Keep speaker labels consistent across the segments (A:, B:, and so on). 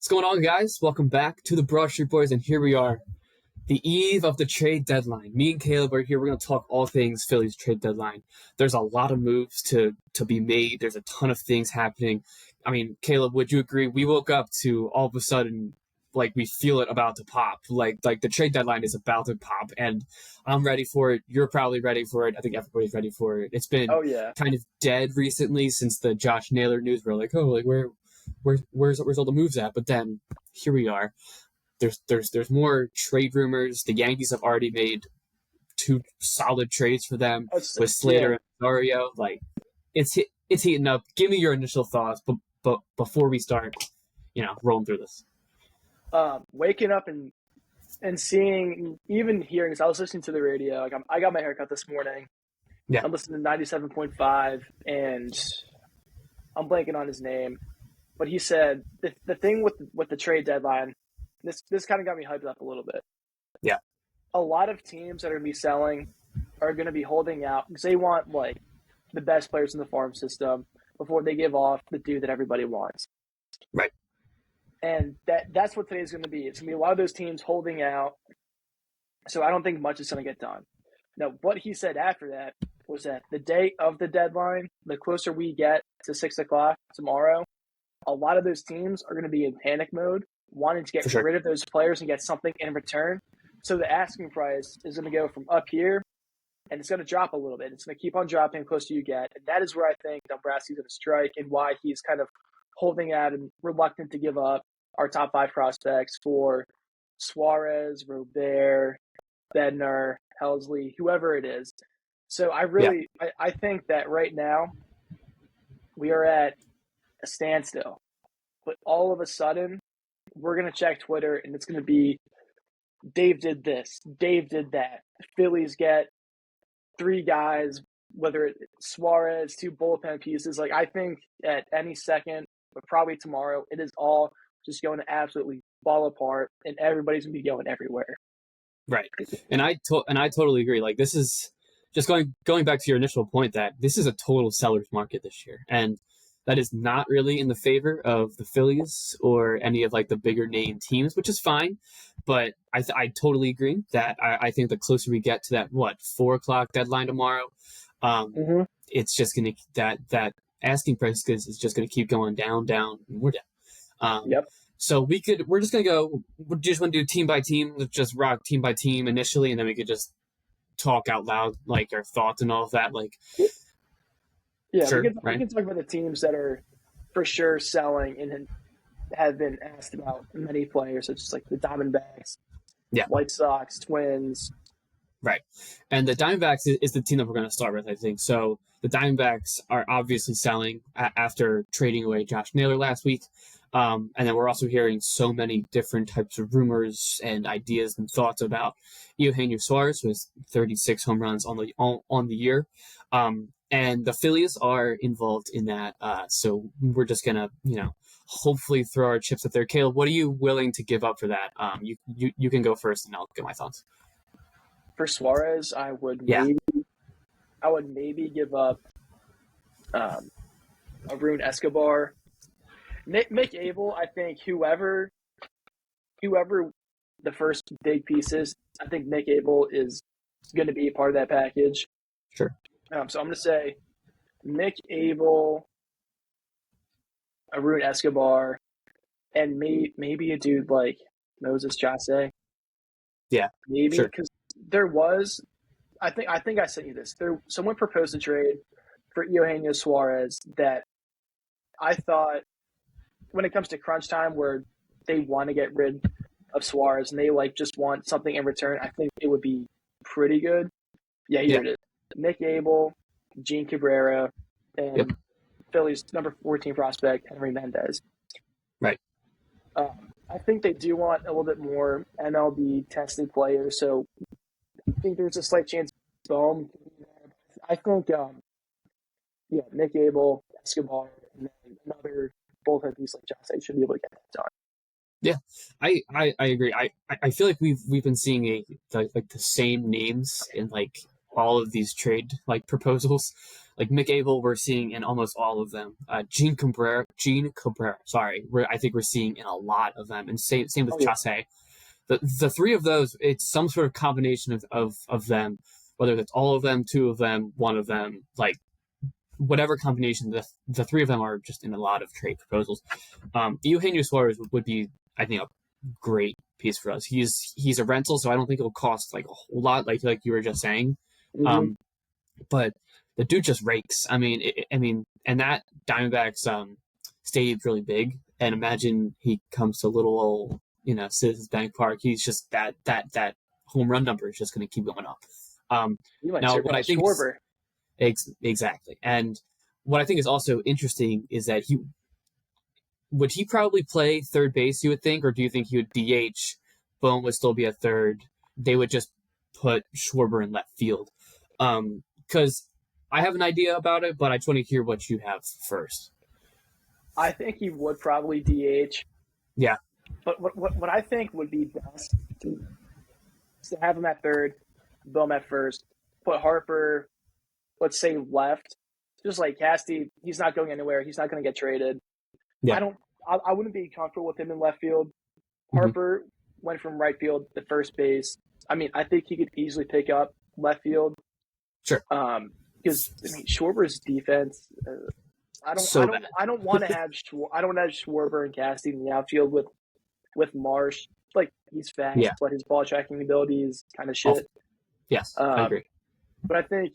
A: What's going on, guys? Welcome back to the Broad Street Boys, and here we are, the eve of the trade deadline. Me and Caleb are here. We're going to talk all things Phillies trade deadline. There's a lot of moves to be made. There's a ton of things happening. I mean, Caleb, would you agree? We woke up to all of a sudden, like, we feel it about to pop. Like the trade deadline is about to pop, and I'm ready for it. You're probably ready for it. I think everybody's ready for it. It's been kind of dead recently since the Josh Naylor news. We're like, oh, like where's all the moves at? But then here we are. There's more trade rumors. The Yankees have already made two solid trades for them with Slater and Rosario. Like, it's heating up. Give me your initial thoughts, but before we start, rolling through this.
B: Waking up and seeing, even hearing, because I was listening to the radio. Like, I got my haircut this morning.
A: Yeah,
B: I'm listening to 97.5, and I'm blanking on his name, but he said the thing with the trade deadline. This kind of got me hyped up a little bit.
A: Yeah,
B: a lot of teams that are going to be selling are going to be holding out because they want, like, the best players in the farm system before they give off the dude that everybody wants.
A: Right.
B: And that's what today's going to be. It's going to be a lot of those teams holding out. So I don't think much is going to get done. Now, what he said after that was that the day of the deadline, the closer we get to 6 o'clock tomorrow, a lot of those teams are going to be in panic mode, wanting to get rid of those players and get something in return. So the asking price is going to go from up here, and it's going to drop a little bit. It's going to keep on dropping the closer you get. And that is where I think Dombrowski's going to strike, and why he's kind of holding out and reluctant to give up our top 5 prospects for Suarez, Robert, Bednar, Helsley, whoever it is. So I think that right now we are at a standstill. But all of a sudden, we're going to check Twitter, and it's going to be, Dave did this, Dave did that. The Phillies get 3 guys, whether it's Suarez, 2 bullpen pieces. Like, I think at any second, but probably tomorrow, it is all just going to absolutely fall apart, and everybody's going to be going everywhere.
A: Right. And I totally agree. Like, this is just going back to your initial point that this is a total seller's market this year. And that is not really in the favor of the Phillies or any of, like, the bigger name teams, which is fine. But I totally agree that I think the closer we get to that, 4 o'clock deadline tomorrow, it's just going to, that asking price is just going to keep going down, and we're down. So we're just going to go, we just want to do team by team. Let's just rock team by team initially, and then we could just talk out loud, like, our thoughts and all of that. Like,
B: we can talk about the teams that are for sure selling and have been asked about many players, such as, like, the Diamondbacks, White Sox, Twins.
A: Right. And the Diamondbacks is the team that we're going to start with, I think. So the Diamondbacks are obviously selling after trading away Josh Naylor last week. And then we're also hearing so many different types of rumors and ideas and thoughts about Eugenio Suarez, who has 36 home runs on the year. And the Phillies are involved in that. So we're just going to, hopefully throw our chips up there. Caleb, what are you willing to give up for that? You can go first, and I'll get my thoughts.
B: For Suarez, I would maybe give up Arun Escobar. Mick Abel, I think whoever the first big piece is, I think Mick Abel is going to be a part of that package.
A: Sure.
B: So I'm going to say Mick Abel, Arun Escobar, and maybe a dude like Moses Jase.
A: Yeah,
B: maybe, because there was, I think I sent you this. Someone proposed a trade for Eugenio Suarez that I thought, when it comes to crunch time where they want to get rid of Suarez and they, like, just want something in return, I think it would be pretty good. Yeah, here it is. Mick Abel, Gene Cabrera, and Phillies number 14 prospect, Henry Mendez.
A: Right.
B: I think they do want a little bit more MLB tested players, so I think there's a slight chance Bohm. I think, Mick Abel, Escobar, and then another bullpen piece like Josh should be able to get that done.
A: Yeah, I agree. I feel like we've been seeing the same names in, like, all of these trade, like, proposals. Like Mick Abel, we're seeing in almost all of them. Gene Cabrera, sorry, I think we're seeing in a lot of them, and same with Chase. The three of those, it's some sort of combination of them, whether it's all of them, two of them, one of them, like whatever combination. The three of them are just in a lot of trade proposals. Eugenio Suarez would be, I think, a great piece for us. He's a rental, so I don't think it'll cost like a whole lot, like you were just saying.
B: Mm-hmm.
A: But the dude just rakes. I mean, and that Diamondbacks stadium's really big, and imagine he comes to little old, Citizens Bank Park. He's just that home run number is just going to keep going up. Now, what I think exactly, and what I think is also interesting is that would he probably play third base, you would think, or do you think he would DH? Bohm would still be a third. They would just put Schwarber in left field. Because I have an idea about it, but I just want to hear what you have first.
B: I think he would probably DH.
A: Yeah.
B: But what I think would be best is to have him at third, Bohm at first, put Harper, let's say, left. Just like Casty, he's not going anywhere. He's not going to get traded. Yeah. I wouldn't be comfortable with him in left field. Harper went from right field to first base. I mean, I think he could easily pick up left field.
A: Sure.
B: Because Schwarber's defense, I don't want to have Schwarber and Casty in the outfield with Marsh. Like, he's fast, but his ball tracking ability is kind of shit.
A: Yes, I agree.
B: But I think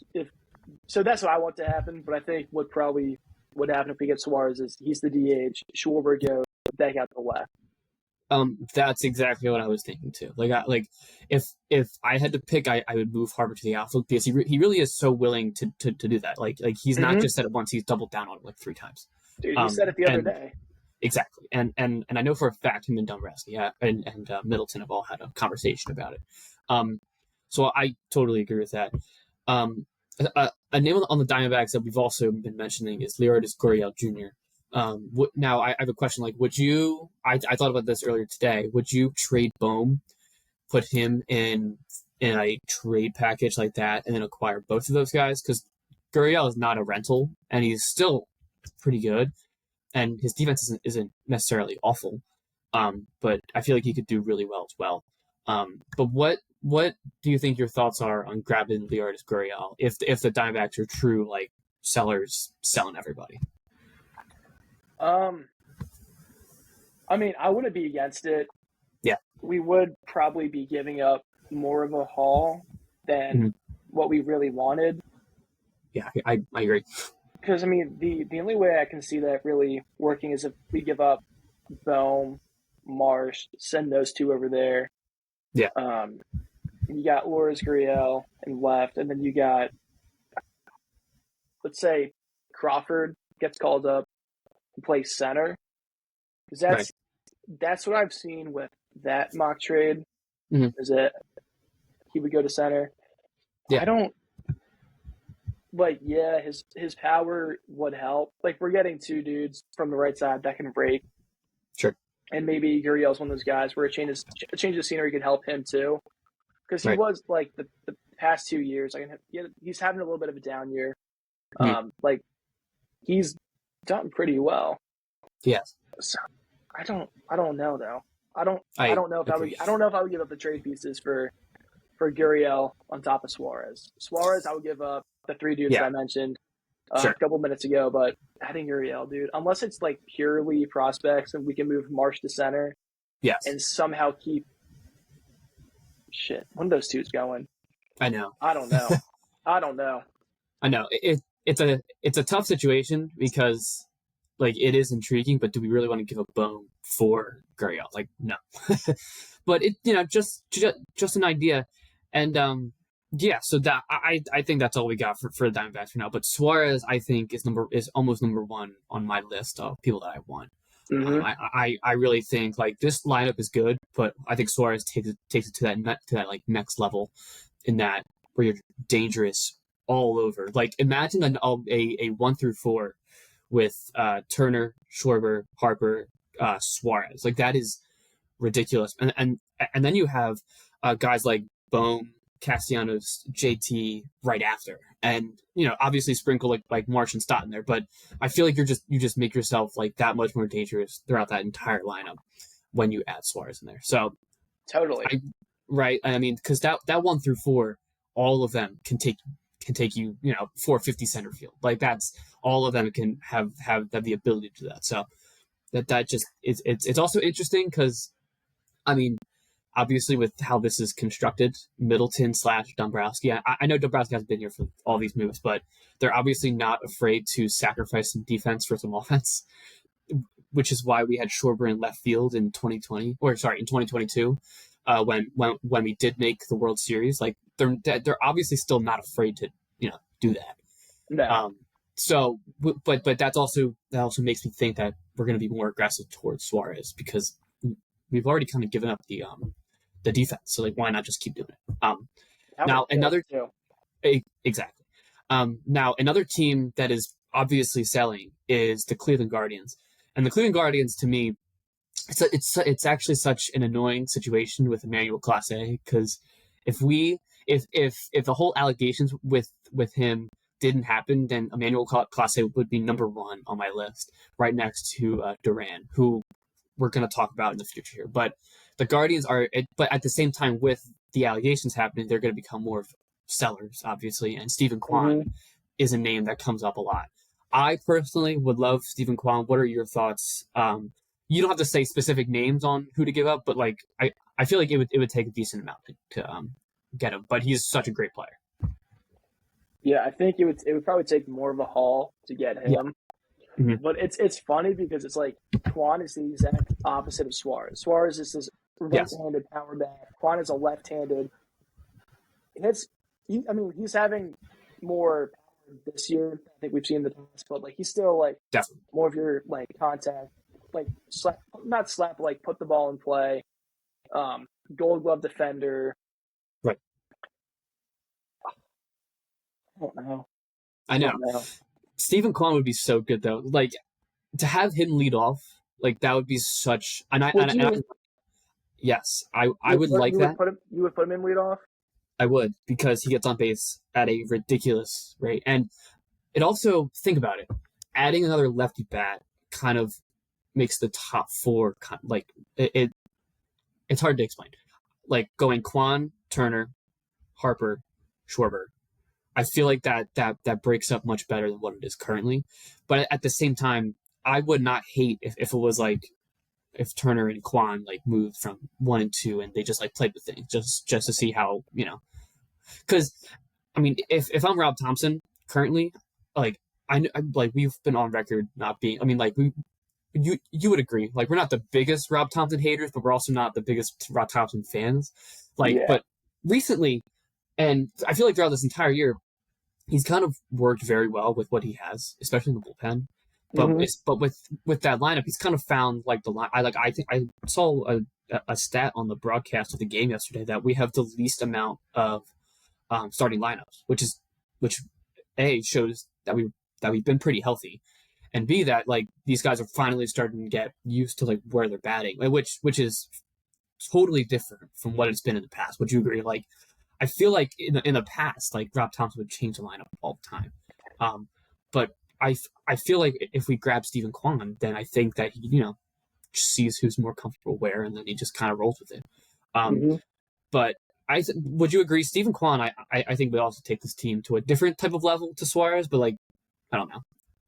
B: so that's what I want to happen. But I think what probably would happen if we get Suarez is he's the DH, Schwarber goes back out to the left.
A: That's exactly what I was thinking too. Like if I had to pick, I would move Harper to the outfield because he really is so willing to do that. Like he's not just said it once; he's doubled down on it like 3 times.
B: Dude, he said it the other day.
A: Exactly, and I know for a fact him and Dombrowski and Middleton have all had a conversation about it. So I totally agree with that. A name on the Diamondbacks that we've also been mentioning is Leonidas Gurriel Jr. Now I have a question. Like, would you? I thought about this earlier today. Would you trade Bohm, put him in a trade package like that, and then acquire both of those guys? Because Gurriel is not a rental, and he's still pretty good, and his defense isn't necessarily awful. But I feel like he could do really well as well. But what do you think your thoughts are on grabbing Leonidas Gurriel if the Diamondbacks are true like sellers selling everybody?
B: I mean, I wouldn't be against it.
A: Yeah.
B: We would probably be giving up more of a haul than what we really wanted.
A: Yeah, I agree.
B: Because, I mean, the only way I can see that really working is if we give up Bohm, Marsh, send those two over there.
A: Yeah.
B: You got Lourdes Gurriel in left, and then you got, let's say, Crawford gets called up to play center. Because that's what I've seen with that mock trade, is that he would go to center.
A: Yeah.
B: I don't his power would help. Like, we're getting 2 dudes from the right side that can break.
A: Sure.
B: And maybe Gurriel's one of those guys where a change of scenery could help him too. Because he was like the past 2 years, he's having a little bit of a down year. Like, he's done pretty well.
A: Yes.
B: So, I don't know though. I don't know if I would give up the trade pieces for Gurriel on top of Suarez. Suarez, I would give up the 3 dudes that I mentioned a couple minutes ago, but I think Gurriel, dude, unless it's like purely prospects and we can move Marsh to center, and somehow keep one of those two's going.
A: I know.
B: I don't know.
A: I know. It's a tough situation because, like, it is intriguing, but do we really want to give a Bohm for Gurriel? Like, no. But it, just an idea, and so that I think that's all we got for the Diamondbacks for now. But Suarez, I think, is almost number 1 on my list of people that I want. I really think like this lineup is good, but I think Suarez takes it to that like next level, in that where you're dangerous all over. Like, imagine a 1 through 4 with Turner, Schwarber, Harper, Suarez. Like, that is ridiculous. And then you have guys like Bohm, Castellanos, JT right after, and obviously sprinkle like Marsh and Stott in there. But I feel like you just make yourself like that much more dangerous throughout that entire lineup when you add Suarez in there. So
B: Totally.
A: Right. I mean, because that 1 through 4, all of them can take you 450 center field. Like that's all of them can have the ability to do that. So that just it's also interesting because I mean, obviously with how this is constructed, Middleton / Dombrowski. I know Dombrowski hasn't been here for all these moves, but they're obviously not afraid to sacrifice some defense for some offense, which is why we had Schwarber in left field in 2020, or sorry, in 2022, when we did make the World Series. Like they're obviously still not afraid to do that.
B: No.
A: So, but that also makes me think that we're going to be more aggressive towards Suarez because we've already kind of given up the defense. So like, why not just keep doing it? Now another exactly. Now another team that is obviously selling is the Cleveland Guardians, and the Cleveland Guardians to me, it's actually such an annoying situation with Emmanuel Clase because if the whole allegations with him didn't happen, then Emmanuel Clase would be number 1 on my list, right next to Duran, who we're going to talk about in the future here. But the Guardians but at the same time, with the allegations happening, they're going to become more sellers, obviously. And Stephen Kwan is a name that comes up a lot. I personally would love Stephen Kwan. What are your thoughts? You don't have to say specific names on who to give up, but like I feel like it would take a decent amount to get him. But he's such a great player.
B: Yeah, I think it would probably take more of a haul to get him.
A: Yeah. Mm-hmm.
B: But it's funny because it's like Kwan is the exact opposite of Suarez. Suarez is this right-handed power bat. Kwan is a left-handed. He's having more power this year. I think we've seen in the past, but like he's still like
A: Definitely
B: more of your like contact, like not slap, like put the ball in play. Gold Glove defender.
A: Right.
B: I don't know.
A: I know. Stephen Kwan would be so good though. Like to have him lead off, like that would be such. Yes, I would like that.
B: You would put him in lead off.
A: I would, because he gets on base at a ridiculous rate, and it also, think about it, adding another lefty bat kind of makes the top 4 like it's hard to explain. Like going Kwan, Turner, Harper, Schwarber. I feel like that breaks up much better than what it is currently. But at the same time, I would not hate if it was like if Turner and Kwan like moved from 1 and 2 and they just like played with things just to see how, because I mean, if I'm Rob Thompson currently, like I like we've been on record not being, I mean, like you would agree, like we're not the biggest Rob Thompson haters, but we're also not the biggest Rob Thompson fans. Like, yeah. But recently, and I feel like throughout this entire year, he's kind of worked very well with what he has, especially in the bullpen. But with that lineup, he's kind of found like the line. I think I saw a stat on the broadcast of the game yesterday that we have the least amount of starting lineups, which A, shows that we've been pretty healthy, and B, that like these guys are finally starting to get used to like where they're batting, which is totally different from what it's been in the past. Would you agree? Like, I feel like in the past, like Rob Thompson would change the lineup all the time, but I feel like if we grab Stephen Kwan, then I think that he sees who's more comfortable where, and then he just kind of rolls with it. But would you agree, Stephen Kwan? I think would also take this team to a different type of level to Suarez, but like I don't know.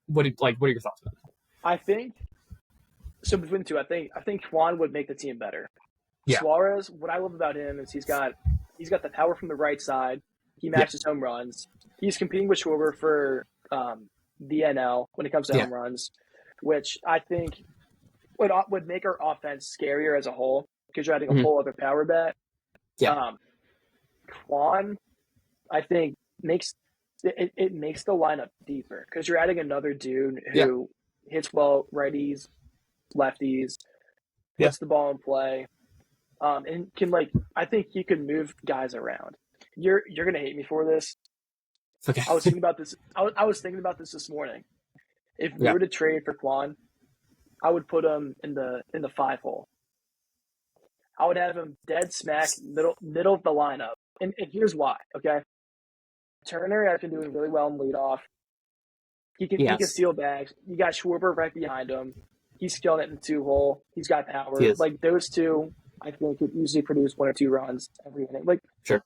A: What are your thoughts about that?
B: I think so. Between the two, I think Kwan would make the team better.
A: Yeah.
B: Suarez, what I love about him is he's got the power from the right side. He matches home runs. He's competing with Schwarber for the NL when it comes to home runs, which I think would make our offense scarier as a whole because you're adding a whole other power bat.
A: Yeah.
B: Kwan, I think makes the lineup deeper because you're adding another dude who hits well righties, lefties, puts the ball in play, and can I think he can move guys around. You're gonna hate me for this.
A: Okay.
B: I was thinking about this. I was thinking about this morning. If we were to trade for Kwan, I would put him in the 5 hole. I would have him dead smack middle of the lineup, and here's why. Okay, Turner has been doing really well in leadoff. He can
A: Yes,
B: steal bags. You got Schwarber right behind him. He's killing it in the 2-hole. He's got
A: he
B: power.
A: is.
B: Like those two, I think could usually produce 1 or 2 runs every inning. Like
A: Sure.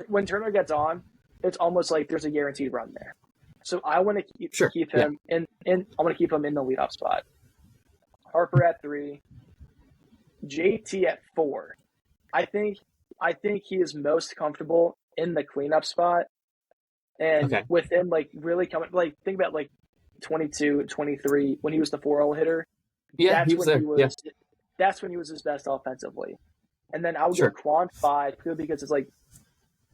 B: when Turner gets on, it's almost like there's a guaranteed run there. So I want to keep
A: Yeah.
B: him in I want to keep him in the leadoff spot. Harper at 3, JT at 4. I think he is most comfortable in the cleanup spot. And
A: Okay.
B: with him, like, really coming, like, think about, like, 22, 23, when he was the 4-hole hitter.
A: Yeah,
B: That's
A: he was
B: when
A: there. Yeah.
B: that's when he was his best offensively. And then I would
A: Sure.
B: go Quan 5, purely because it's like,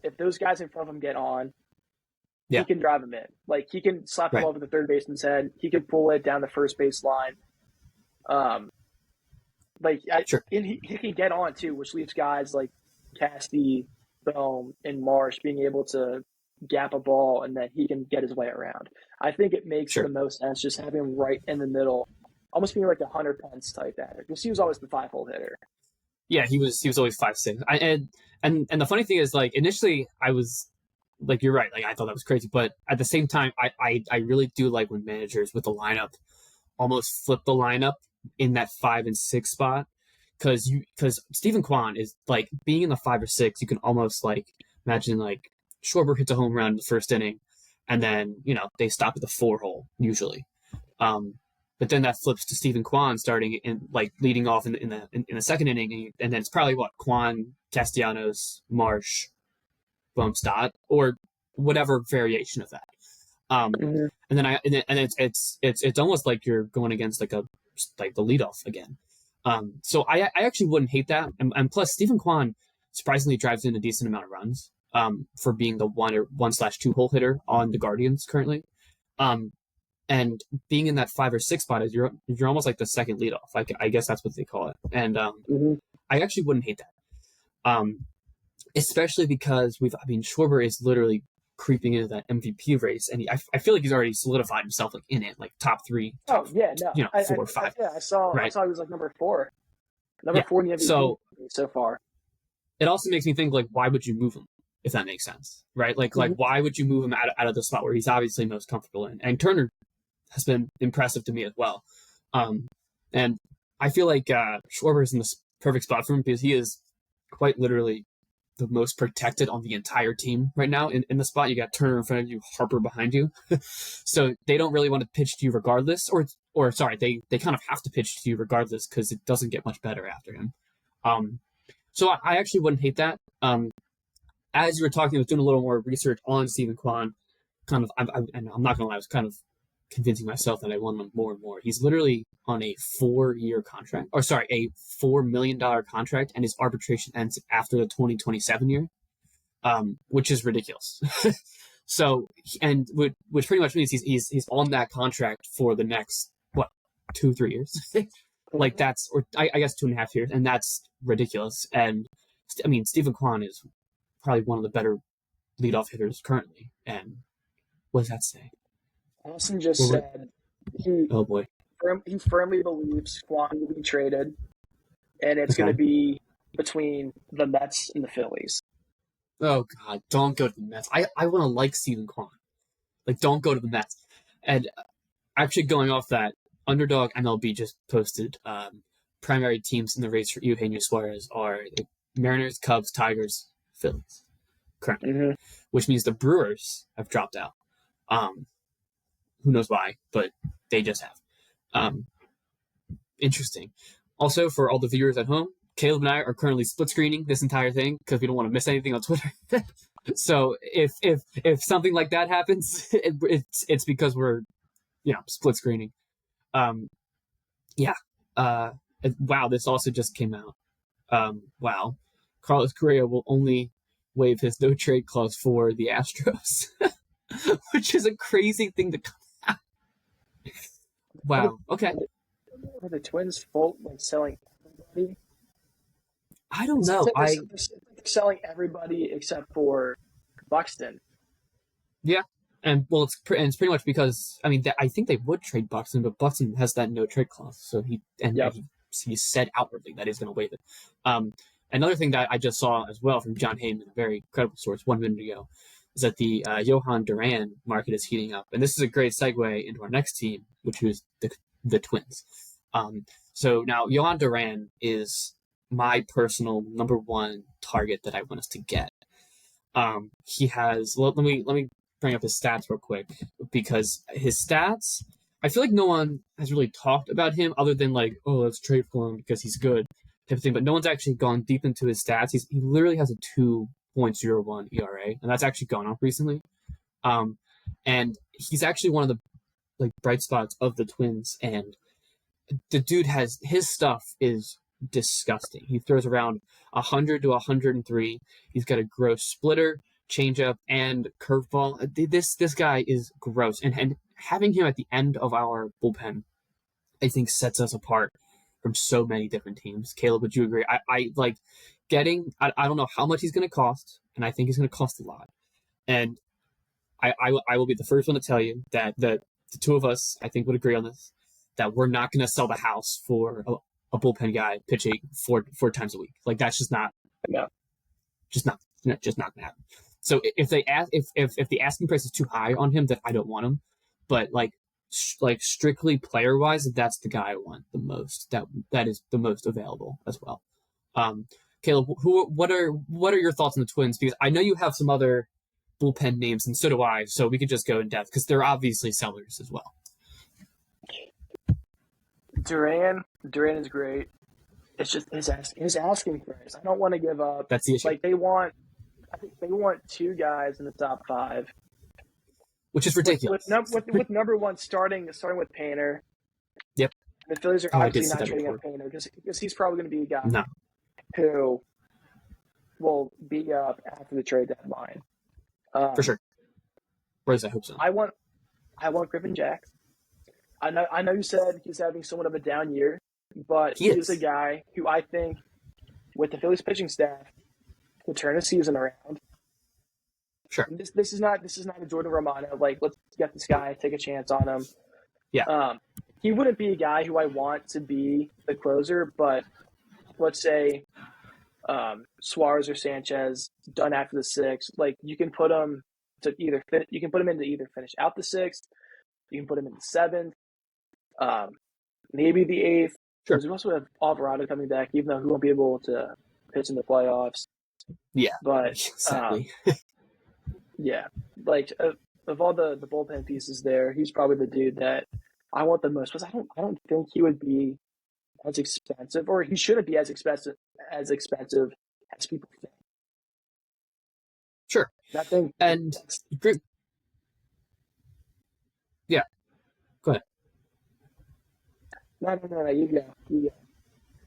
B: if those guys in front of him get on,
A: Yeah.
B: he can drive him in. Like, he can slap
A: Right.
B: him over the third baseman's head. He can pull it down the first base line.
A: Sure.
B: And he can get on, too, which leaves guys like Casty, Bohm, and Marsh being able to gap a ball, and then he can get his way around. I think it makes
A: Sure.
B: the most sense just having him right in the middle, almost being like a Hunter Pence type batter, because he was always the 5-hole hitter.
A: Yeah, he was always 5'6". And the funny thing is, like, initially I was like, you're right, like I thought that was crazy, but at the same time, I really do like when managers with the lineup almost flip the lineup in that 5 and 6 spot, because Stephen Kwan is like being in the 5 or 6. You can almost like imagine like Schwarber hits a home run in the first inning, and then they stop at the 4-hole usually. But then that flips to Stephen Kwan starting in like leading off in the second inning, and then it's probably Kwan, Castellanos, Marsh, Bumstott, or whatever variation of that.
B: Mm-hmm.
A: And then it's almost like you're going against like the leadoff again. So I actually wouldn't hate that, and plus Stephen Kwan surprisingly drives in a decent amount of runs for being the 1/2-hole hitter on the Guardians currently. And being in that 5 or 6 spot is you're almost like the second leadoff. I guess that's what they call it. And I actually wouldn't hate that. Especially because Schwarber is literally creeping into that MVP race, and I feel like he's already solidified himself like in it, like top 3.
B: Oh yeah, no,
A: 4 or 5.
B: I saw
A: right?
B: he was like number 4 in the MVP so far.
A: It also makes me think, like, why would you move him, if that makes sense, right? Like why would you move him out of the spot where he's obviously most comfortable in? And Turner has been impressive to me as well. And I feel like Schwarber is in the perfect spot for him because he is quite literally the most protected on the entire team right now. In the spot, you got Turner in front of you, Harper behind you. So they don't really want to pitch to you regardless, or sorry, they kind of have to pitch to you regardless because it doesn't get much better after him. So I actually wouldn't hate that. As you were talking, I was doing a little more research on Stephen Kwan. And I'm not going to lie, I was kind of convincing myself that I want him more and more. He's literally on a 4-year contract, a $4 million contract, and his arbitration ends after the 2027 year, which is ridiculous. So, and which pretty much means he's on that contract for the next 2-3 years, like that's, or I guess 2.5 years, and that's ridiculous. And I mean, Stephen Kwan is probably one of the better leadoff hitters currently. And what does that say?
B: Austin just said he firmly believes Kwan will be traded, and it's going to be between the Mets and the Phillies.
A: Oh God, don't go to the Mets. I want to like Stephen Kwan. Like, don't go to the Mets. And actually, going off that, Underdog MLB just posted primary teams in the race for Eugenio Suarez are the Mariners, Cubs, Tigers, Phillies currently, which means the Brewers have dropped out. Who knows why, but they just have. Interesting. Also, for all the viewers at home, Caleb and I are currently split screening this entire thing because we don't want to miss anything on Twitter. So if something like that happens, it's because we're split screening. Wow, this also just came out. Wow, Carlos Correa will only waive his no trade clause for the Astros, which is a crazy thing to come out. Wow. Okay.
B: Were the Twins selling everybody?
A: I don't know.
B: They're selling everybody except for Buxton.
A: Yeah, and well, it's pretty much because I think they would trade Buxton, but Buxton has that no trade clause, so he said outwardly that he's going to waive it. another thing that I just saw as well from John Heyman, a very credible source, 1 minute ago, is that the Johan Duran market is heating up, and this is a great segue into our next team, which is the Twins. So now Johan Duran is my personal number one target that I want us to get. He has. Let me bring up his stats real quick, because his stats, I feel like no one has really talked about him other than like, oh, let's trade for him because he's good type of thing. But no one's actually gone deep into his stats. He literally has a 2.01 ERA, and that's actually gone up recently. And he's actually one of the like bright spots of the Twins, and the dude has his stuff is disgusting. He throws around 100 to 103. He's got a gross splitter, changeup, and curveball. This guy is gross, and having him at the end of our bullpen, I think, sets us apart from so many different teams. Caleb, would you agree? I like getting. I don't know how much he's going to cost, and I think he's going to cost a lot. And I will be the first one to tell you that the two of us, I think, would agree on this, that we're not going to sell the house for a bullpen guy pitching four times a week. Like, that's just not, just not going to happen. So if they ask, if the asking price is too high on him, then I don't want him. But like strictly player wise, that's the guy I want the most. That is the most available as well. Caleb, what are your thoughts on the Twins? Because I know you have some other bullpen names, and so do I. So we could just go in depth because they're obviously sellers as well.
B: Duran is great. It's just his asking price. I don't want to give up.
A: That's the issue.
B: Like I think they want two guys in the top 5,
A: which is ridiculous.
B: With number one starting with Painter.
A: Yep.
B: The Phillies are obviously not trading up Painter because he's probably going to be a guy who will be up after the trade deadline.
A: For sure. Or at least I hope so.
B: I want Griffin Jax. I know you said he's having somewhat of a down year, but he is a guy who I think, with the Phillies pitching staff, could turn a season around.
A: Sure.
B: This is not a Jordan Romano. Like, let's get this guy, take a chance on him.
A: Yeah.
B: He wouldn't be a guy who I want to be the closer, but let's say Suarez or Sanchez done after the 6th. Like, you can put him to either finish out the 6th. You can put him in the 7th. Maybe the 8th.
A: Sure.
B: We also have Alvarado coming back, even though he won't be able to pitch in the playoffs.
A: Yeah,
B: but
A: exactly.
B: Yeah, like of all the bullpen pieces there, he's probably the dude that I want the most. Because I don't think he would be as expensive, or he shouldn't be as expensive as people think.
A: Sure.
B: That thing
A: and great. Yeah. Go ahead.
B: No. You go.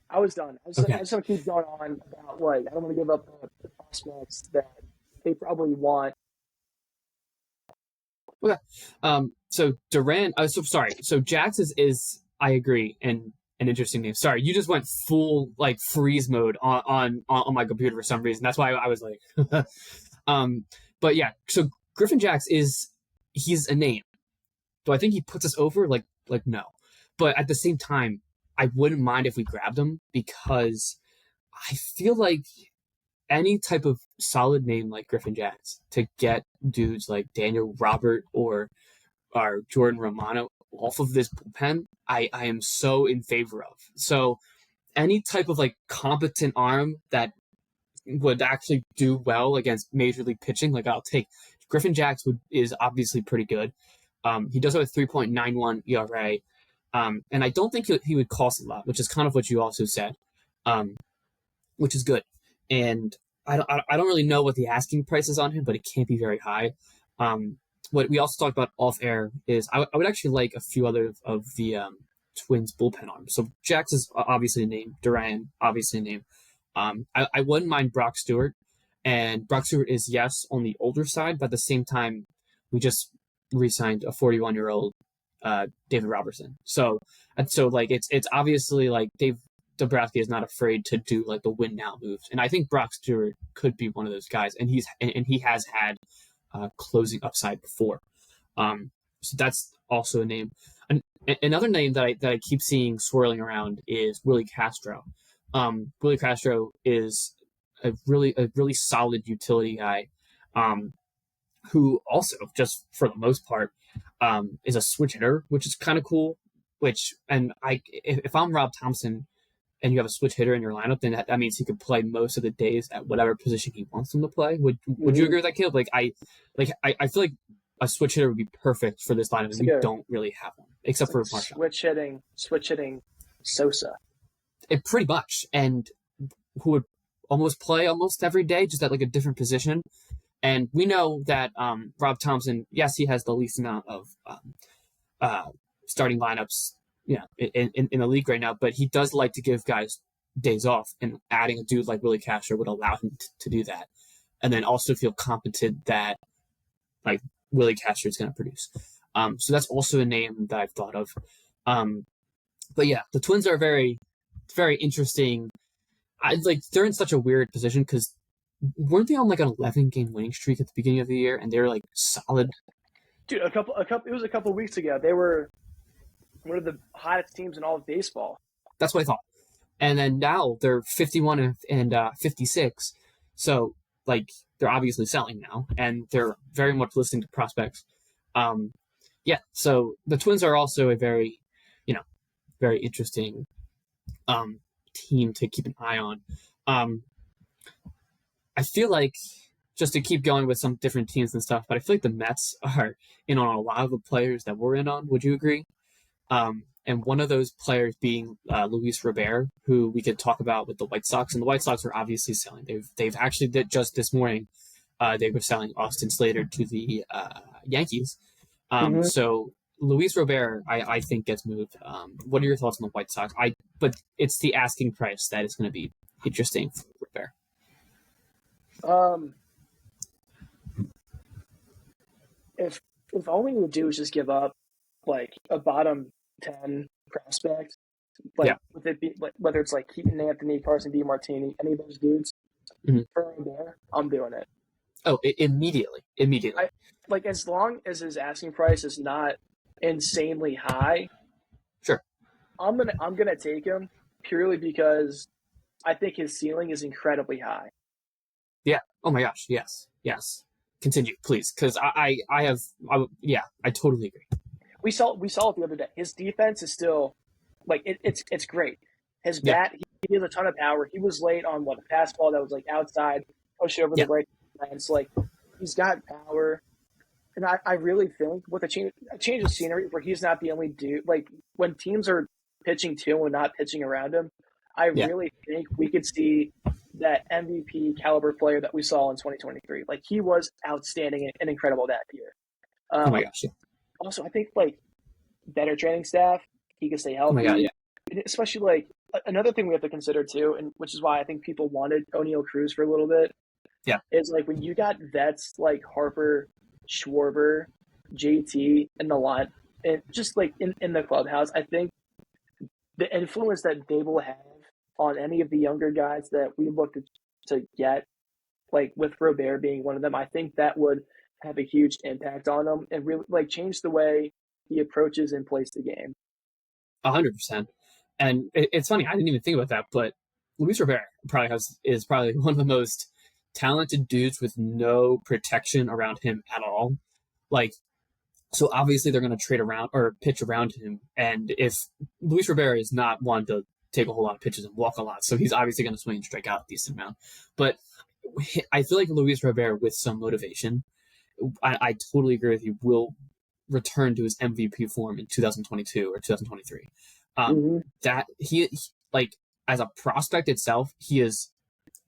B: I was done. I just want to keep going on about I don't want to give up the prospects that they probably want.
A: Okay. So Duran. So Jax is I agree, and an interesting name. Sorry, you just went full like freeze mode on my computer for some reason. That's why I was like, but yeah. So Griffin Jax he's a name. Do I think he puts us over? Like no. But at the same time, I wouldn't mind if we grabbed him, because I feel like any type of solid name like Griffin Jax to get dudes like Daniel Robert or Jordan Romano off of this bullpen, I am so in favor of. So any type of like competent arm that would actually do well against major league pitching, like I'll take. Griffin Jax is obviously pretty good. He does have a 3.91 ERA. And I don't think he would cost a lot, which is kind of what you also said, which is good. And I don't really know what the asking price is on him, but it can't be very high. What we also talked about off air is I would actually like a few other of the Twins bullpen arms. So Jax is obviously a name. Duran, obviously a name. I wouldn't mind Brock Stewart. And Brock Stewart is, yes, on the older side, but at the same time, we just re-signed a 41-year-old David Robertson. So like it's obviously like Dombrowski is not afraid to do like the win now moves, and I think Brock Stewart could be one of those guys, and he has had closing upside before. So that's also a name. Another name that I keep seeing swirling around is Willie Castro. Willie Castro is a really solid utility guy, um, who also, just for the most part, is a switch hitter, which is kind of cool. If I'm Rob Thompson and you have a switch hitter in your lineup, then that means he could play most of the days at whatever position he wants him to play. Would you agree with that, Caleb? I feel like a switch hitter would be perfect for this lineup, and we don't really have one except for Marshall.
B: Switch hitting Sosa.
A: It pretty much, and who would almost play almost every day, just at like a different position. And we know that Rob Thompson, yes, he has the least amount of starting lineups, in the league right now, but he does like to give guys days off, and adding a dude like Willie Castro would allow him to do that, and then also feel competent that like Willie Castro is going to produce. So that's also a name that I've thought of. But yeah, the Twins are very, very interesting. They're in such a weird position because weren't they on like an 11-game winning streak at the beginning of the year, and they're like solid?
B: Dude, it was a couple weeks ago. They were one of the hottest teams in all of baseball.
A: That's what I thought. And then now they're 51 and 56. So like they're obviously selling now, and they're very much listening to prospects. So the Twins are also a very, very interesting team to keep an eye on. I feel like, just to keep going with some different teams and stuff, but I feel like the Mets are in on a lot of the players that we're in on. Would you agree? And one of those players being Luis Robert, who we could talk about with the White Sox. And the White Sox are obviously selling. They've actually just this morning, they were selling Austin Slater to the Yankees. So Luis Robert, I think, gets moved. What are your thoughts on the White Sox? But it's the asking price that is going to be interesting for Robert.
B: If all we would do is just give up like a bottom 10 prospect, with it be like whether it's like Keaton Anthony, Carson DeMartini, any of those dudes, for Robert, I'm doing it.
A: Oh, immediately.
B: As long as his asking price is not insanely high,
A: sure,
B: I'm gonna take him purely because I think his ceiling is incredibly high.
A: Yeah. Oh my gosh. Yes. Continue, please, because I totally agree.
B: We saw it the other day. His defense is still it's great. His bat, he has a ton of power. He was late on a fastball that was like outside, push over the right fence. Like, he's got power. And I really think with a change of scenery where he's not the only dude, like when teams are pitching to and not pitching around him, I really think we could see that MVP caliber player that we saw in 2023. Like, he was outstanding and incredible that year.
A: Oh my gosh. Yeah.
B: Also, I think like better training staff, he can stay healthy.
A: Oh my God, yeah.
B: Especially like another thing we have to consider too, and which is why I think people wanted O'Neal Cruz for a little bit.
A: Yeah.
B: Is like when you got vets like Harper, Schwarber, JT in the line, and just like in the clubhouse, I think the influence that they will have on any of the younger guys that we look to get, like with Robert being one of them, I think that would have a huge impact on him and really like change the way he approaches and plays the game.
A: 100%. And it's funny, I didn't even think about that, but Luis Robert is probably one of the most talented dudes with no protection around him at all. Like, so obviously they're going to trade around or pitch around him. And if Luis Robert is not one to take a whole lot of pitches and walk a lot, so he's obviously going to swing and strike out a decent amount. But I feel like Luis Robert, with some motivation, I totally agree with you, will return to his MVP form in 2022 or 2023. That he like, as a prospect itself, he is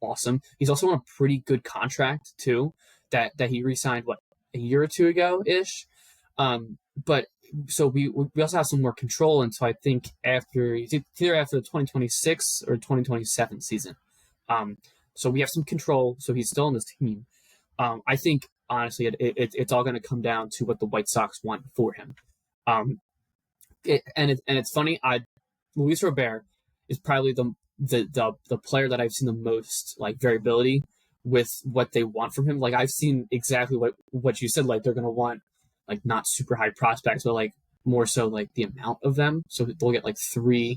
A: awesome. He's also on a pretty good contract too, that he re-signed a year or two ago ish. But so we also have some more control, and so I think either after the 2026 or 2027 season. So we have some control. So he's still on this team. I think honestly, it's all going to come down to what the White Sox want for him. It's funny. Luis Robert is probably the player that I've seen the most like variability with what they want from him. Like, I've seen exactly what you said. Like, they're going to want like not super high prospects, but like more so like the amount of them. So they'll get like 3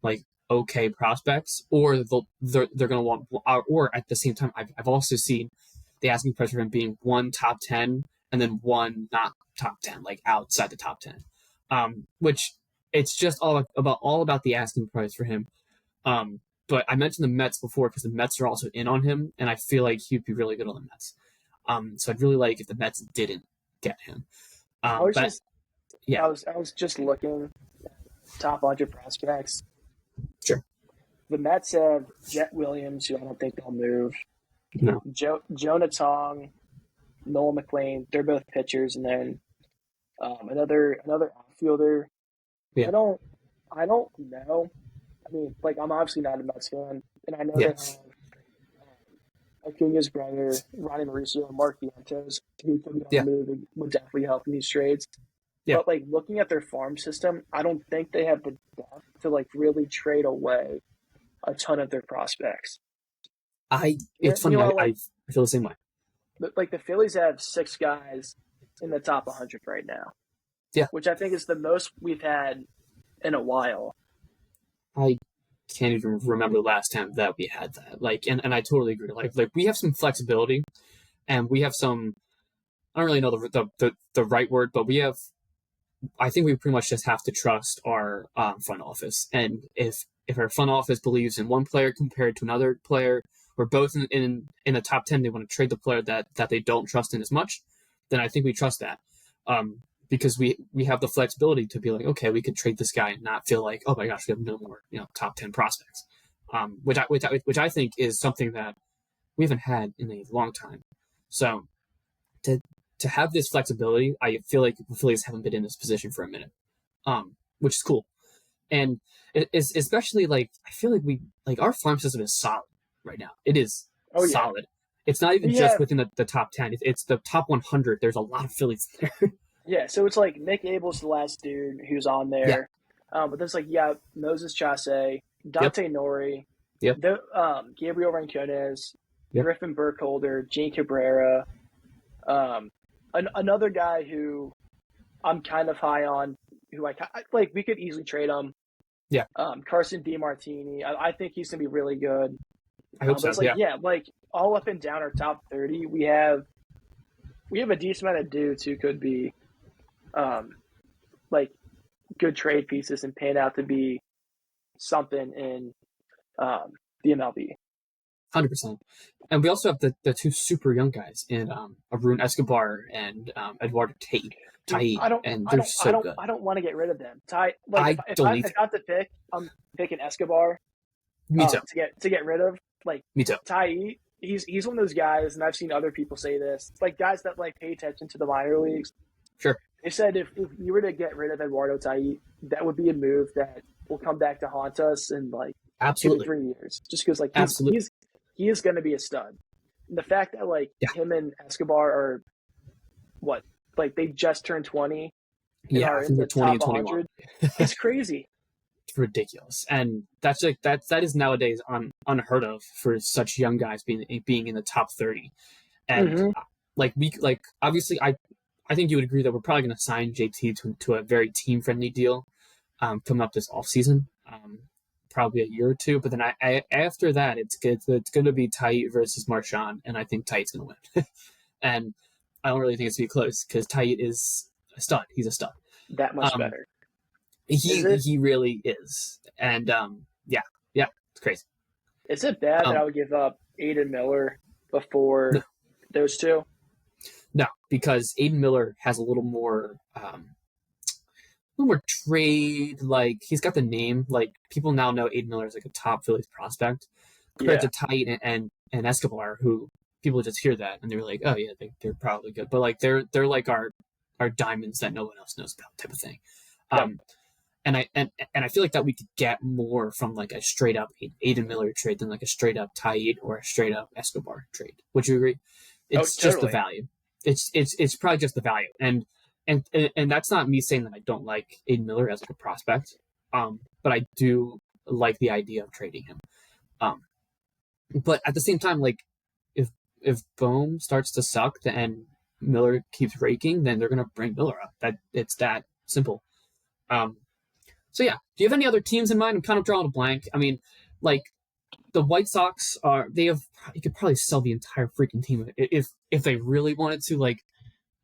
A: like okay prospects, or they're going to want, or at the same time, I've also seen the asking price for him being one top 10 and then one not top 10, like outside the top 10. Which it's just all about the asking price for him. But I mentioned the Mets before because the Mets are also in on him, and I feel like he'd be really good on the Mets. So I'd really like if the Mets didn't get him.
B: I was
A: But
B: just
A: yeah,
B: I was just looking top 100 prospects.
A: sure.
B: The Mets have Jet Williams, who I don't think they'll move.
A: No.
B: Jonah Tong, Noel McLean. They're both pitchers, and then another outfielder.
A: Yeah.
B: I don't know. I mean, like, I'm obviously not a Mets fan, and I know they
A: Yeah.
B: have Acuna's brother, Ronnie Mauricio, and Mark Vientos, who could be on the
A: Yeah.
B: move and would definitely help in these trades.
A: Yeah.
B: But, like, looking at their farm system, I don't think they have the depth to, like, really trade away a ton of their prospects.
A: It's funny.
B: Like,
A: I feel the same way.
B: like the Phillies have 6 guys in the top 100 right now.
A: Yeah.
B: Which I think is the most we've had in a while.
A: I can't even remember the last time that we had that. Like, and I totally agree. Like we have some flexibility, and we have some. I don't really know the right word, but we have. I think we pretty much just have to trust our front office, and if our front office believes in one player compared to another player, or both in the top 10, they want to trade the player that they don't trust in as much, then I think we trust that. Because we have the flexibility to be like, okay, we could trade this guy and not feel like, oh my gosh, we have no more top 10 prospects, which I think is something that we haven't had in a long time. So to have this flexibility, I feel like the Phillies haven't been in this position for a minute, which is cool, and it's especially like I feel like our farm system is solid right now. It is solid. It's not even just within the top 10. It's the top 100. There's a lot of Phillies there.
B: Yeah, so it's like Nick Abel's the last dude who's on there. Yeah. But there's like, Moses Chase, Dante Nori, Gabriel Rancones, Griffin Burkholder, Gene Cabrera, another guy who I'm kind of high on, who I like. We could easily trade him.
A: Yeah.
B: Carson DiMartini. I think he's gonna be really good.
A: I hope so.
B: It's like, like all up and down our top 30, we have a decent amount of dudes who could be, like good trade pieces and pan out to be something in the MLB.
A: 100%. And we also have the two super young guys in Arun Escobar and Eduardo Tate. And they're so good.
B: I don't want to get rid of them. If I have to pick, I'm picking Escobar.
A: Me too.
B: To get rid of. Like,
A: me too.
B: Ty, he's one of those guys, and I've seen other people say this. Like guys that like pay attention to the minor leagues.
A: Sure.
B: They said if you were to get rid of Eduardo Tait, that would be a move that will come back to haunt us in like 2 to 3 years. Just because like he is going to be a stud. And the fact that like him and Escobar are they just turned 20.
A: Yeah, I think they're 20 and 21.
B: It's crazy.
A: It's ridiculous, and that's like that is nowadays unheard of for such young guys being in the top 30. And obviously I think you would agree that we're probably going to sign JT to a very team friendly deal coming up this offseason, probably a year or two. But then after that, it's going to be Tait versus Marchand, and I think Tait's going to win. And I don't really think it's going to be close because Tait is a stud. He's a stud.
B: That much better.
A: He really is. And it's crazy.
B: Is it bad that I would give up Aiden Miller before those two?
A: No, because Aiden Miller has a little more trade. Like he's got the name. Like people now know Aiden Miller is like a top Phillies prospect compared to Tait and Escobar, who people just hear that and they're like, oh yeah, they're probably good. But like they're like our diamonds that no one else knows about type of thing. And I feel like that we could get more from like a straight up Aiden Miller trade than like a straight up Tait or a straight up Escobar trade. Would you agree? It's just the value. It's probably just the value. And that's not me saying that I don't like Aiden Miller as like a prospect. But I do like the idea of trading him. But at the same time, like if Bohm starts to suck and Miller keeps raking, then they're gonna bring Miller up. It's that simple. So yeah, do you have any other teams in mind? I'm kind of drawing a blank. I mean, like the White Sox are they have you could probably sell the entire freaking team if they really wanted to. Like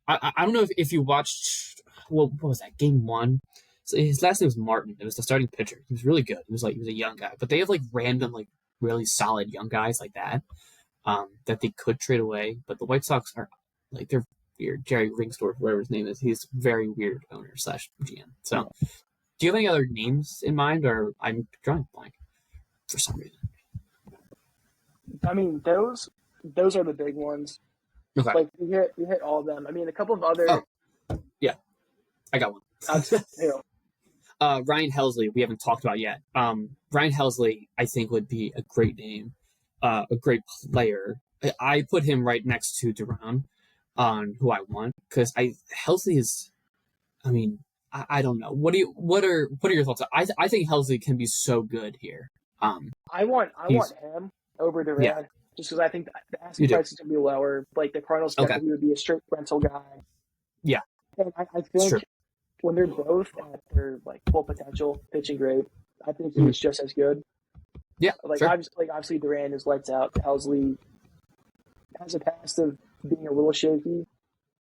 A: I don't know if you watched what was that game 1? So his last name was Martin. It was the starting pitcher. He was really good. He was a young guy, but they have like random like really solid young guys like that that they could trade away. But the White Sox are like they're weird. Jerry Ringstorff, whatever his name is, he's very weird owner slash GM. So, do you have any other names in mind, or I'm drawing a blank for some reason?
B: I mean, those are the big ones.
A: Okay.
B: Like you hit all of them. I mean, a couple of other.
A: Oh, yeah, I got one. Ryan Helsley, we haven't talked about yet. Ryan Helsley, I think, would be a great name, a great player. I put him right next to Duran on who I want because Helsley is. I mean, I don't know. What are your thoughts? I think Helsley can be so good here.
B: I want him over Duran
A: Yeah.
B: just because I think the asking price is going to be lower. Like the Cardinals, he would be a straight rental guy.
A: Yeah,
B: and I think when they're both at their like full potential, pitching great, I think he's just as good.
A: Yeah,
B: obviously Duran is lights out. Helsley has a past of being a little shaky.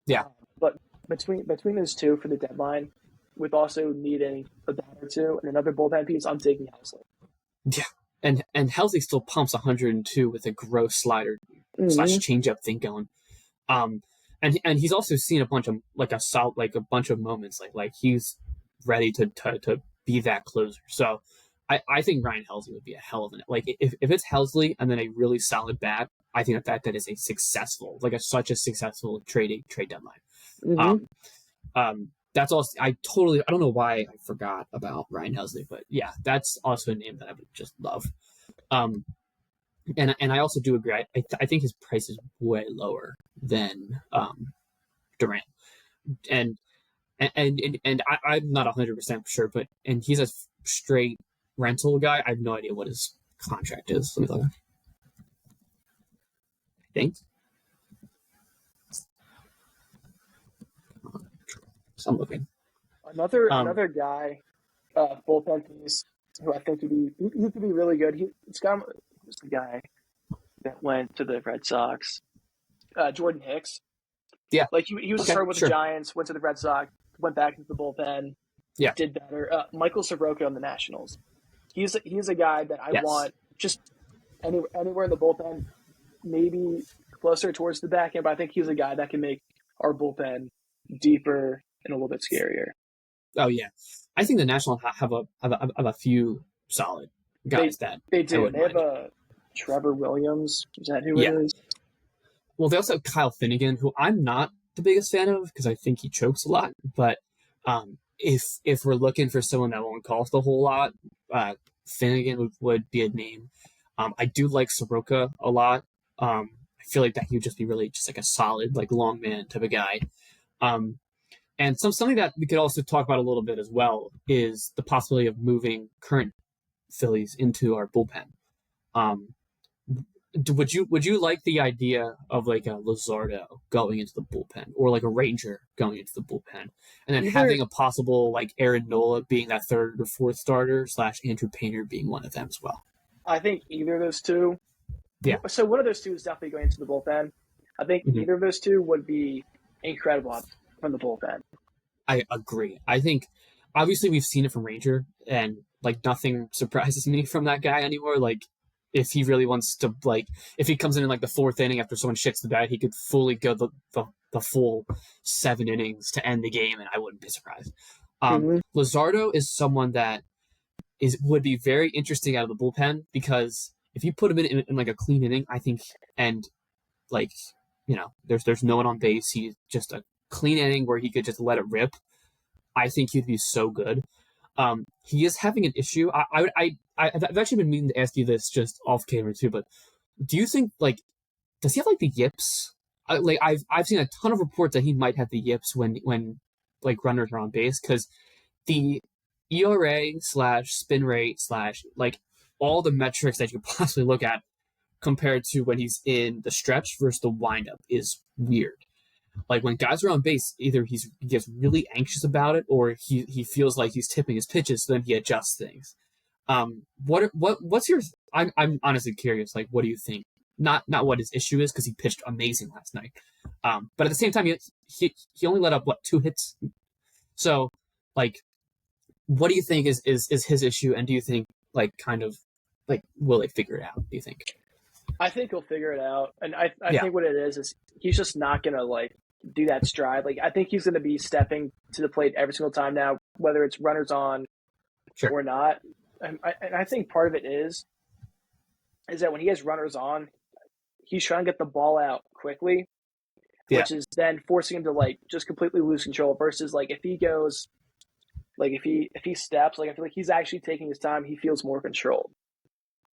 A: Yeah,
B: but between those two for the deadline, with also needing a bat or two and another bullpen piece, I'm taking Helsley.
A: Yeah, and Helsley still pumps 102 with a gross slider slash changeup thing going. And he's also seen a bunch of a bunch of moments like he's ready to be that closer. So I think Ryan Helsley would be a hell of an like if it's Helsley and then a really solid bat, I think that is a successful such a successful trade deadline. That's also I don't know why I forgot about Ryan Helsley, but yeah, that's also a name that I would just love. And I also do agree. I think his price is way lower than Durant, and I'm not 100% sure, but he's a straight rental guy. I have no idea what his contract is. Let me look. I think. So I'm looking.
B: Another guy, bullpen piece who I think he could be really good. Who's the guy that went to the Red Sox? Jordan Hicks.
A: Yeah,
B: like he was started with the Giants, went to the Red Sox, went back into the bullpen.
A: Yeah,
B: did better. Michael Soroka on the Nationals. He's a guy that I want just anywhere in the bullpen, maybe closer towards the back end. But I think he's a guy that can make our bullpen deeper and a little bit scarier.
A: Oh yeah, I think the Nationals have a few solid guys
B: they do. They have a Trevor Williams. Is that who it is?
A: Well, they also have Kyle Finnegan, who I'm not the biggest fan of because I think he chokes a lot. But if we're looking for someone that won't cost a whole lot, Finnegan would be a name. I do like Soroka a lot. I feel like that he would just be really just like a solid, like long man type of guy. And something that we could also talk about a little bit as well is the possibility of moving current Phillies into our bullpen. Would you like the idea of like a Luzardo going into the bullpen or like a Ranger going into the bullpen and then having a possible like Aaron Nola being that third or fourth starter / Andrew Painter being one of them as well?
B: I think either of those two.
A: Yeah.
B: So one of those two is definitely going into the bullpen. I think either of those two would be incredible from the bullpen.
A: I agree. I think obviously we've seen it from Ranger and like nothing surprises me from that guy anymore. Like if he really wants to, like, if he comes in like the fourth inning after someone shits the bed, he could fully go the full 7 innings to end the game, and I wouldn't be surprised. Luzardo is someone that would be very interesting out of the bullpen because if you put him in like a clean inning, I think, and like, you know, there's no one on base, he's just a clean inning where he could just let it rip. I think he'd be so good. He is having an issue. I've actually been meaning to ask you this just off camera too, but do you think like does he have like the yips? Like I've seen a ton of reports that he might have the yips when like runners are on base because the ERA / spin rate / like all the metrics that you could possibly look at compared to when he's in the stretch versus the windup is weird. Like when guys are on base, either he gets really anxious about it, or he feels like he's tipping his pitches, so then he adjusts things. What's your? I'm honestly curious. Like, what do you think? Not what his issue is, because he pitched amazing last night. But at the same time, he only let up what 2 hits. So, like, what do you think is his issue, and do you think like kind of like will they figure it out? Do you think?
B: I think he'll figure it out, and I
A: Yeah.
B: think what it is he's just not gonna like do that stride. Like I think he's gonna be stepping to the plate every single time now, whether it's runners on
A: Sure.
B: or not. And I think part of it is that when he has runners on, he's trying to get the ball out quickly, which is then forcing him to like just completely lose control. Versus like if he goes, like if he steps, like I feel like he's actually taking his time. He feels more controlled.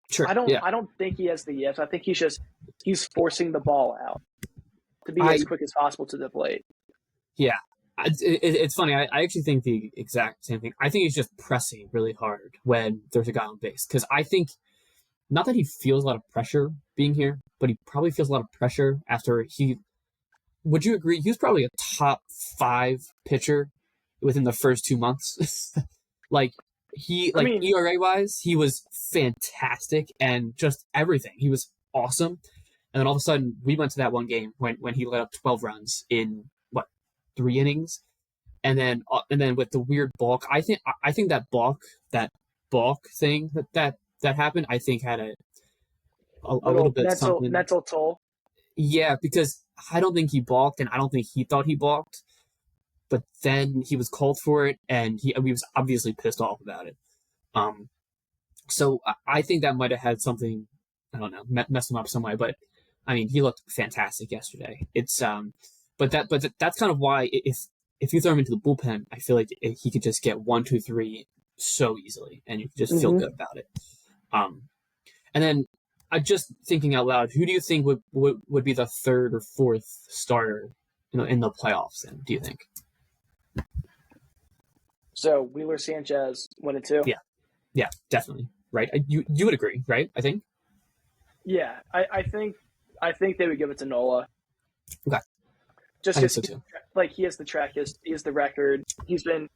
A: Sure.
B: I don't think he has the yips. I think he's forcing the ball out to be as quick as possible to the plate.
A: Yeah. It's funny. I actually think the exact same thing. I think he's just pressing really hard when there's a guy on base. Because I think, not that he feels a lot of pressure being here, but he probably feels a lot of pressure after would you agree? He was probably a top 5 pitcher within the first 2 months. Like, ERA-wise, he was fantastic, and just everything. He was awesome. And then all of a sudden, we went to that one game when he let up 12 runs in 3 innings, and then with the weird balk, I think that balk thing that happened, I think had a little bit
B: mental toll.
A: Yeah, because I don't think he balked, and I don't think he thought he balked, but then he was called for it, and he was obviously pissed off about it. So I think that might have had something, I don't know, messed him up some way. But I mean, he looked fantastic yesterday. It's But that's kind of why if you throw him into the bullpen, I feel like he could just get 1, 2, 3 so easily, and you could just feel good about it. And then I'm just thinking out loud, who do you think would be the 3rd or 4th starter, in the playoffs? Then do you think?
B: So Wheeler, Sanchez, 1 and 2.
A: Yeah, definitely. Right, you would agree, right? I think.
B: Yeah, I think they would give it to Nola.
A: Okay.
B: Just because, like, he has the track, he has the record. He's been,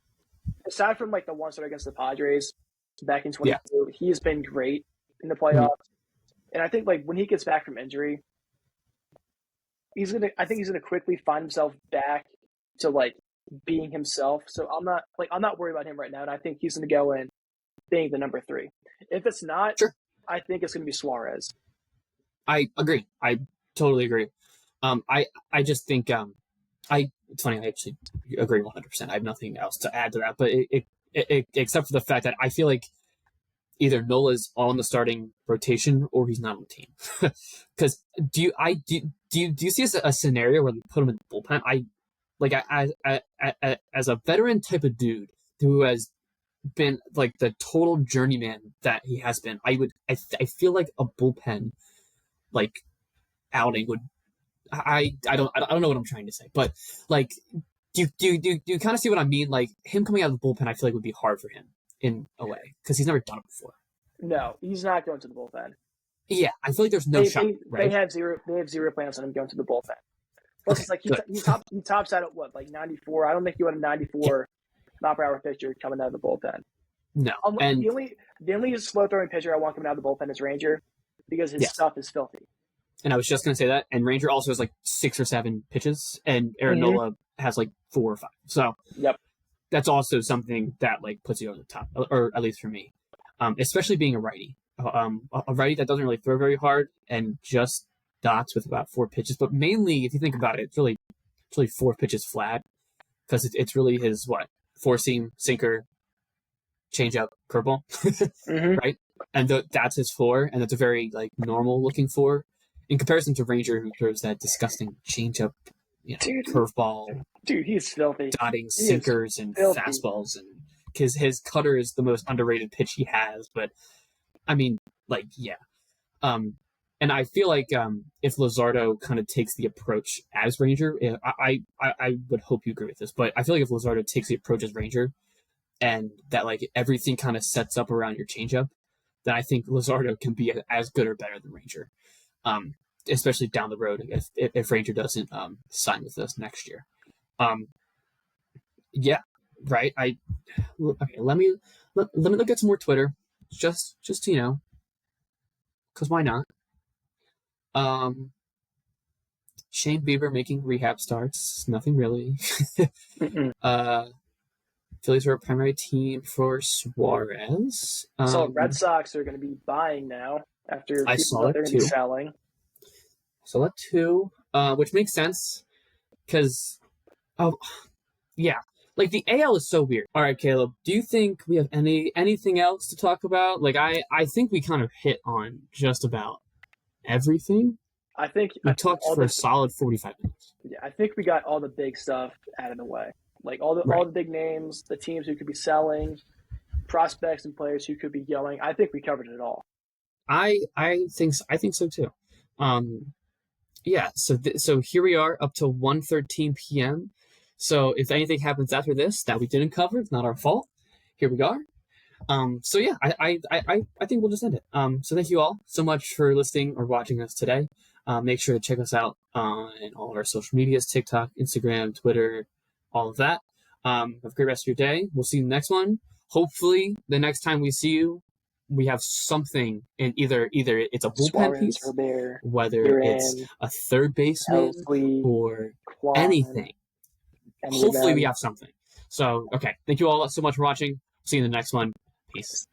B: aside from like the one start against the Padres back in 2022, he has been great in the playoffs. And I think like when he gets back from injury, I think he's gonna quickly find himself back to like being himself. So I'm not worried about him right now, and I think he's gonna go in being the number 3. If it's not, I think it's gonna be Suarez.
A: I agree. I totally agree. I just think it's funny. I actually agree 100%. I have nothing else to add to that, but it except for the fact that I feel like either Nola's on the starting rotation or he's not on the team. Because do you see a scenario where they put him in the bullpen? As a veteran type of dude who has been like the total journeyman that he has been, I feel like a bullpen like outing would. I don't know what I'm trying to say, but like, do you kind of see what I mean? Like him coming out of the bullpen, I feel like would be hard for him in a way because he's never done it before.
B: No, he's not going to the bullpen.
A: Yeah, I feel like there's no shot. Right?
B: They have zero plans on him going to the bullpen. Plus, it's like he tops out at what, like 94. I don't think you want a 94 mile per hour pitcher coming out of the bullpen.
A: No, and
B: the only slow throwing pitcher I want coming out of the bullpen is Ranger because his stuff is filthy.
A: And I was just going to say that. And Ranger also has like 6 or 7 pitches, and Aaron Nola has like 4 or 5. So that's also something that like puts you on the top, or at least for me, especially being a righty. A righty that doesn't really throw very hard and just dots with about 4 pitches. But mainly, if you think about it, it's really 4 pitches flat because it's really his 4-seam, sinker, changeup, curveball, right? And that's his 4, and that's a very like normal looking 4. In comparison to Ranger, who throws that disgusting changeup, curveball,
B: he's filthy,
A: dotting sinkers and fastballs, and because his cutter is the most underrated pitch he has. But I mean, like, and I feel like if Luzardo kind of takes the approach as Ranger, I would hope you agree with this, but I feel like if Luzardo takes the approach as Ranger, and that like everything kind of sets up around your changeup, then I think Luzardo can be as good or better than Ranger. especially down the road if Ranger doesn't sign with us next year. Yeah, right. Okay. Let me look at some more Twitter, just because why not? Shane Bieber making rehab starts. Nothing really. Phillies were a primary team for Suarez.
B: So Red Sox are going to be buying now after
A: I
B: people
A: saw
B: thought
A: it
B: they're going to be
A: too.
B: selling.
A: Saw that too, which makes sense because, yeah, like the AL is so weird. All right, Caleb, do you think we have anything else to talk about? Like I think we kind of hit on just about everything.
B: I think
A: We talked
B: all
A: for a
B: the
A: solid 45 minutes.
B: yeah, I think we got all the big stuff out of the way. Like all
A: Right.
B: the big names, the teams who could be selling, prospects and players who could be going. I think we covered it all.
A: I think so too. Yeah. So here we are up to 1:13 p.m. So if anything happens after this that we didn't cover, it's not our fault. Here we are. So yeah, I think we'll just end it. So thank you all so much for listening or watching us today. Make sure to check us out on all of our social medias, TikTok, Instagram, Twitter, all of that. Have a great rest of your day. We'll see you in the next one. Hopefully the next time we see you, we have something in either it's a bullpen
B: Suarez,
A: piece,
B: Herbert,
A: whether it's
B: Duran,
A: a third baseman
B: Helsley,
A: or
B: Kwan,
A: anything.
B: any of
A: Hopefully we
B: them.
A: have something. So, okay. Thank you all so much for watching. See you in the next one. Peace.